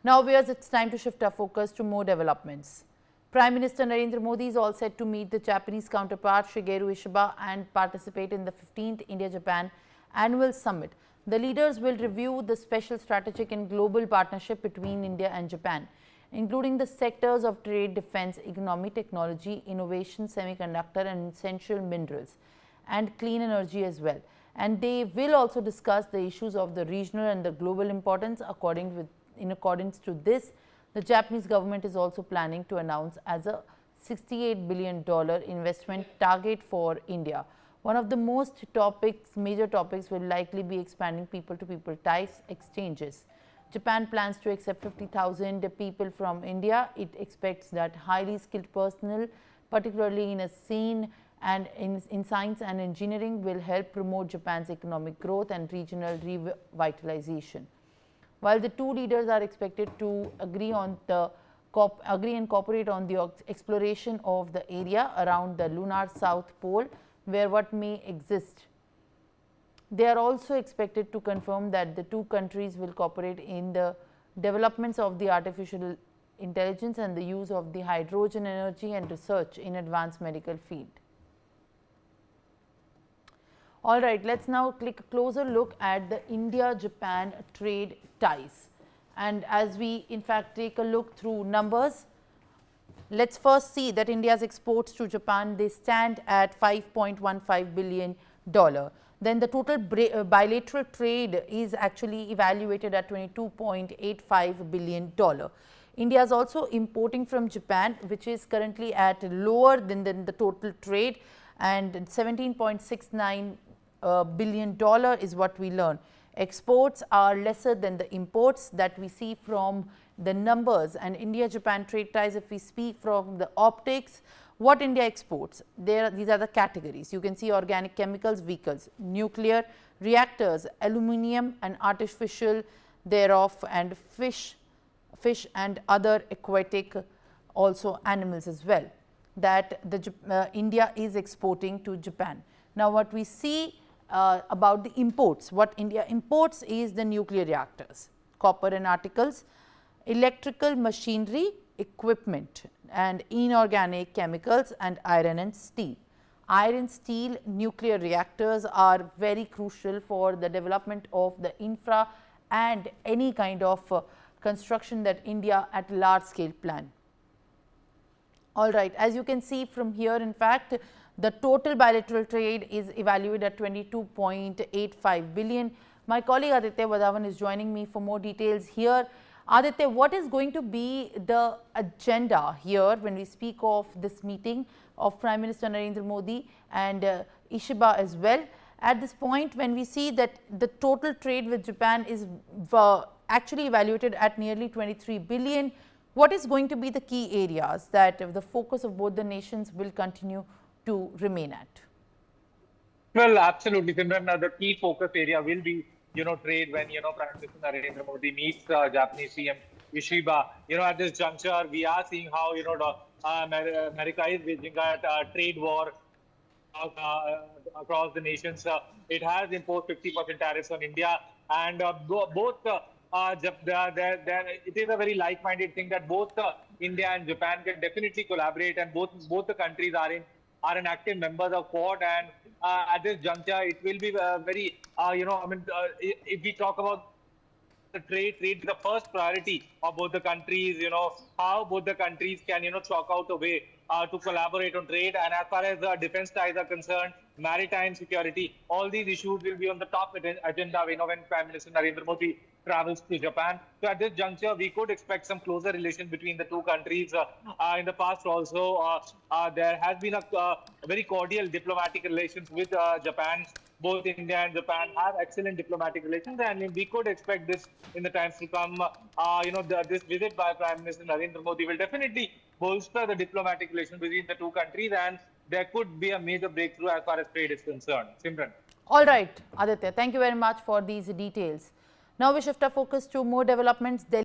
Now, viewers, it's time to shift our focus to more developments. Prime Minister Narendra Modi is all set to meet the Japanese counterpart Shigeru Ishiba and participate in the 15th India-Japan Annual Summit. The leaders will review the special strategic and global partnership between India and Japan, including the sectors of trade, defense, economy, technology, innovation, semiconductor and essential minerals, and clean energy as well. And they will also discuss the issues of the regional and the global importance. In accordance to this, the Japanese government is also planning to announce as a $68 billion investment target for India. One of the major topics will likely be expanding people-to-people ties exchanges. Japan plans to accept 50,000 people from India. It expects that highly skilled personnel, particularly in science and engineering, will help promote Japan's economic growth and regional revitalization. While the two leaders are expected to agree and cooperate on the exploration of the area around the lunar south pole, where what may exist. They are also expected to confirm that the two countries will cooperate in the developments of the artificial intelligence and the use of the hydrogen energy and research in advanced medical field. All right, let's now take a closer look at the India-Japan trade ties. And as we in fact take a look through numbers, let's first see that India's exports to Japan, they stand at $5.15 billion. Then the total bilateral trade is actually evaluated at $22.85 billion. India is also importing from Japan, which is currently at lower than the total trade, and $17.69 billion is what we learn. Exports are lesser than the imports that we see from the numbers, and India-Japan trade ties, if we speak from the optics, what India exports, these are the categories. You can see organic chemicals, vehicles, nuclear reactors, aluminium and artificial thereof, and fish and other aquatic also animals as well, that India is exporting to Japan. Now, what we see about the imports, what India imports is the nuclear reactors, copper and articles, electrical machinery, equipment, and inorganic chemicals, and iron and steel. Iron, steel, nuclear reactors are very crucial for the development of the infra and any kind of construction that India at large scale plan. All right, as you can see from here, in fact, the total bilateral trade is evaluated at $22.85 billion. My colleague Aditya Vadavan is joining me for more details here. Aditya, what is going to be the agenda here when we speak of this meeting of Prime Minister Narendra Modi and Ishiba as well? At this point, when we see that the total trade with Japan is actually evaluated at nearly $23 billion, what is going to be the key areas that the focus of both the nations will continue to remain at? Well, absolutely, Simran. The key focus area will be, trade when, Prime Minister Narendra Modi meets Japanese PM Ishiba. At this juncture, we are seeing how, America is waging a trade war across the nations. It has imposed 50% tariffs on India, and it is a very like-minded thing that both India and Japan can definitely collaborate, and both the countries are an active members of Quad, and at this juncture, it will be very, if we talk about the trade is the first priority of both the countries, how both the countries can, chalk out a way to collaborate on trade. And as far as defense ties are concerned, maritime security, all these issues will be on the top agenda, when Prime Minister Narendra Modi travels to Japan. So at this juncture, we could expect some closer relations between the two countries. In the past also, there has been a very cordial diplomatic relations with Japan. Both India and Japan have excellent diplomatic relations, and we could expect this in the times to come. This visit by Prime Minister Narendra Modi will definitely bolster the diplomatic relations between the two countries, and there could be a major breakthrough as far as trade is concerned. Simran. All right, Aditya, thank you very much for these details. Now we shift our focus to more developments.